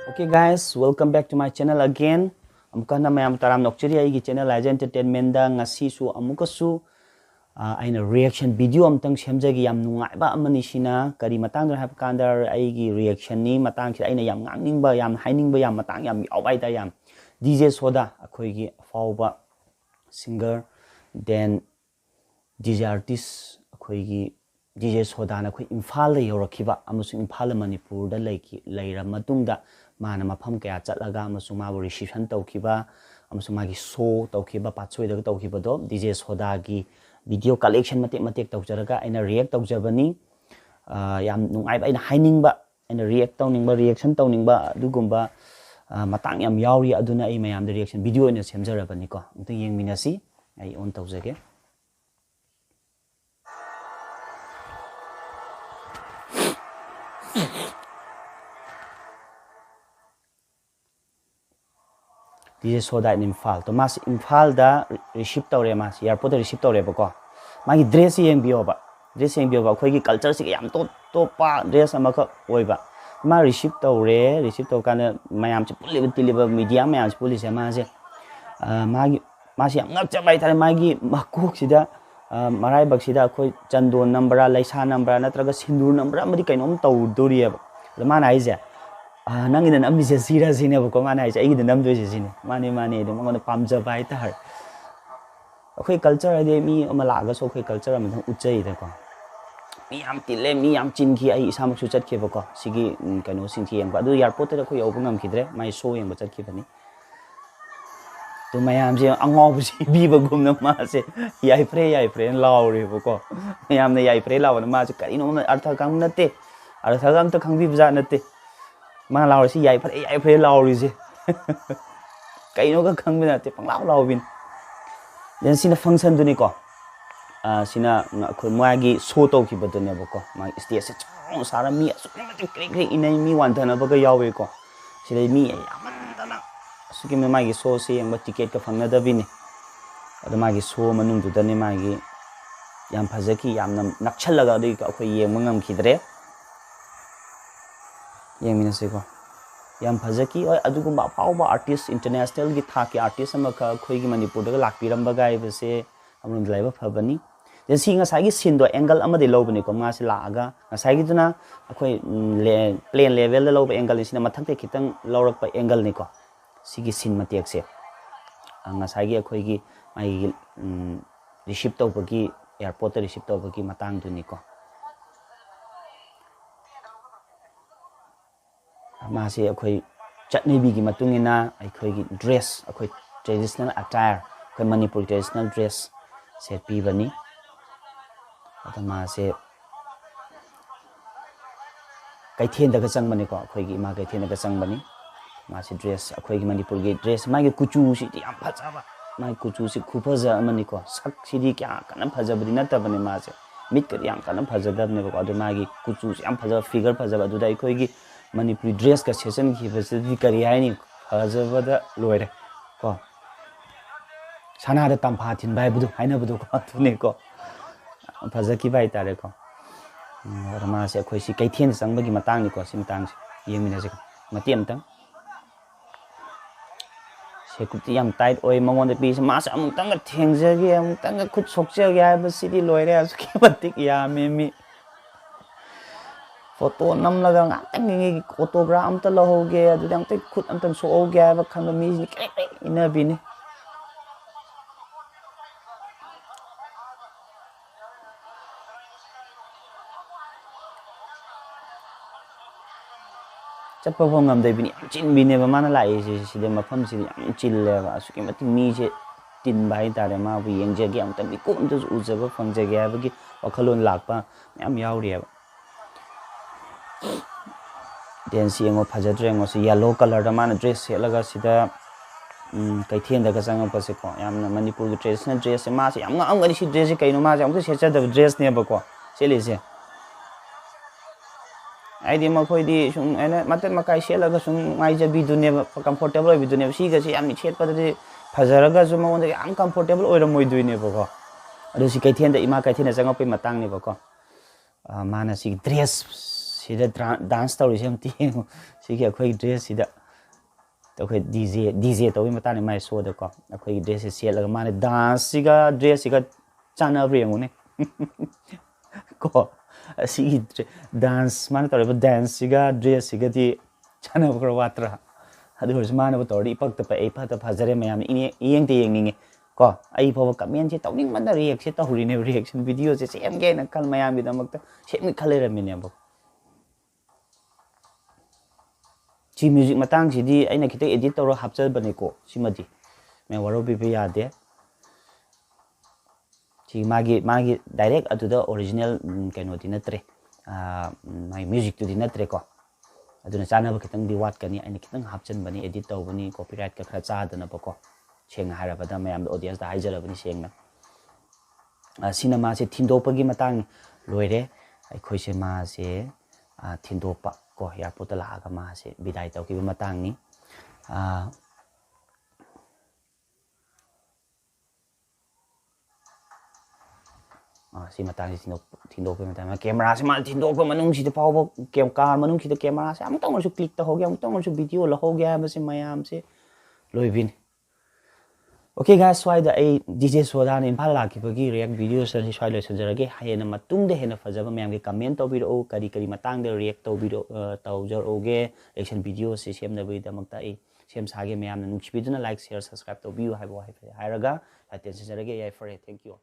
Okay guys, welcome back to my channel again. Amuka na mayam taram nokchiri aigi channel Aja Entertainment da ngasi su amuka su aina reaction video amtang semjagi yam nungai ba amani sina kari matang da hab kandar aigi reaction ni matang sida aina yam ngangning ba yam haining ba yam matang yam yawai da yam DJ Soda akhoi gi fauba singer then DJ artist akhoi gi DJ Soidana akhoi Imphal da yorakiba amusu Imphal Manipur da leira matungda mana mafam kaya chatlaga amasung mabu reception tawkiba amasung magi show tawkiba patsoi da tawkiba do DJ Soda gi video collection matek tawjaraga aina react tawjabani yam nungai ba aina haining ba aina react tawning ba reaction tawning ba adugumba matang yam yauri aduna ai mayam da reaction video ina semjarabani ko amtang yengminasi ai on tawjage DJ Soda in Imphal. To mas Imphal da receive tawre mas airport receive tawre bako. Magi dress yengbiyu ba. Dress yengbiyu ba khoi gi culture si yam to pa dress amaka oiba. Ma receive taw kana mayam chi puli tiliba media mayam chi puli se ma se masi yam ngak chabai thare magi makuk sida marai bak sida khoi chandon number laisa number natraga sindur number amadi kainom taw doriya ba. Ma nai je nang ina namni se sira sine ko mana ai ai da namdo se sine mane de mangona pamja bai tar akhoi culture de mi amala ga so akhoi culture am uchai da ko mi am tile mi am chin ki ai isam su chat ke ba ko sigi kano sin thi am ba du airport da khoi obungam kidre mai so yeng ba chat ki bani to mayam je ango bu si bi ba gum na ma se yai pre law re ba ko mayam ne yai pre law na ma se kari no artha kam na te artha kam ta khang bi ba na te ma lao si yai phre lao ri je kai no ka khang bina te pang lao bin then sina function du ni ko sina khoi magi show to ki badu ne ba ko ma stage se chong sara mi su kri inai mi wan thana ba ga yawe ko sila mi yaman dana su ki me magi show se yang ba ticket ka phang na da bin ada magi show manung du da ne magi yam phajaki yam nakchal laga dei ka khoi yeng mangam khidre yengminase ko yam phajaki oi adugumba pauba artist international gi thaki artist amaka khoi gi manipur da lakpiram ba gai base amrun laiba phabani den singa sai gi sindo angle amade lobani ko ma se laaga sai gi duna akhoi plane level da loba angle sina mathak te khitang lawrak pa angle ni ko sigi sin matek se anga sai gi akhoi gi mai receive to bagi airport receive to bagi matang du ni ko masi akhoi chutney bi gi matungina akhoi gi dress akhoi traditional attire akhoi manipur traditional dress set pi bani atama se kaithien da ka changbani ko akhoi gi ma kaithien da ka changbani masi dress akhoi gi manipur gi dress ma gi kuchu si yam phajaba ma kuchu si khuphaja amani ko sak sidi kya kana phajabadi nata bani ma se mit ka yam kana phajadab ne ko adu ma gi kuchu yam phajaba figure phajaba adu dai akhoi gi Manipuri dress ka session ki facility kari hai ni phajabada loire ko sana da tampha thin bai budu haina budu ko thune ko phajaki bai tare ko rama se khoi si kaithien sang bagi matang ni ko sim tang se yemina se matiam tang se kuti yam tight oi mangon de pi ma sa amung tang thengja ge amung tang khut sokja ge ai ba sidi loire asu ki batik ya me photo nam laga ngatang ngi autograph am ta lo ge adu dang te khut am tang so o ge ba khang mi ni kre ina bi ni chappa phom ngam dai bi ni chin bi ne ba mana lai si de ma pham si am chil le ba su ki ma ti mi je tin bai ta de ma bi yeng je ge am ta bi ko am tu u je ba phang je ge ba gi wakhalon lak pa am yaw ri ba den si ngo phajadre ngo si yellow color da man dress se laga sida kaithien da ka sang pa se ko yam na manipur gi traditional dress ma se yam ngam ngani si dress kai no ma jam se cha da dress ne ba ko se le se ai di ma khoi di sum ena matat makai se laga sum mai ja bi du ne ba comfortable bi du ne si ga se yam ni chet pa de phajara ga sum ma de am comfortable oi ra moi du ne ba ko adu si kaithien da ima kaithien da sang pa matang ne ba ko mana si dress sida dance tawri sem ti sigi akhoi dress sida to khoi DJ to wi matani mai so da ko akhoi dress se laga mane dance siga dress siga chana brengu ne ko sigi dance mane tawri ba dance siga dress siga ti chana bro watra adu hor mane ba tawri ipak ta pa e pha ta phajare mayam yeng te yeng ninge ko ai pho comment se tawning man da react se tawri ne reaction video se sem ge na kal mayam bi da mak ta sem khale ra mine ba chi music matang si di aina kita edit tawra hapchal bane ko simadi me waro bi be yade chi magi direct atu da original kaino di natre mai music tu di natre ko aduna chana ba kitang di wat kani aina kitang hapchan bani edit taw bani copyright ka khara cha dana ba ko cheng hara ba da mayam audience da haijara bani sengna cinema se thindopagi matang loire ai khoi se ma se thindopa ko airport la aga ma se bidai taw ki matang ni si matang si thindop pe matang camera se mal thindop ko manung si de paw kem car manung si de camera se am tong su click ta ho gya am tong su video la ho gya ba se mayam se loibin okay guys swai da ai DJ Soidana Imphal lakkhibagi react video se swai lo sanjarage hayena matung de hena fajaba mayam ge comment to biro kari kari matang de react to biro taw jar oge reaction video se sem na bi da makta ai sem sage mayam na nungshibiduna like share subscribe to view haibo hairaga attention jarage yai for thank you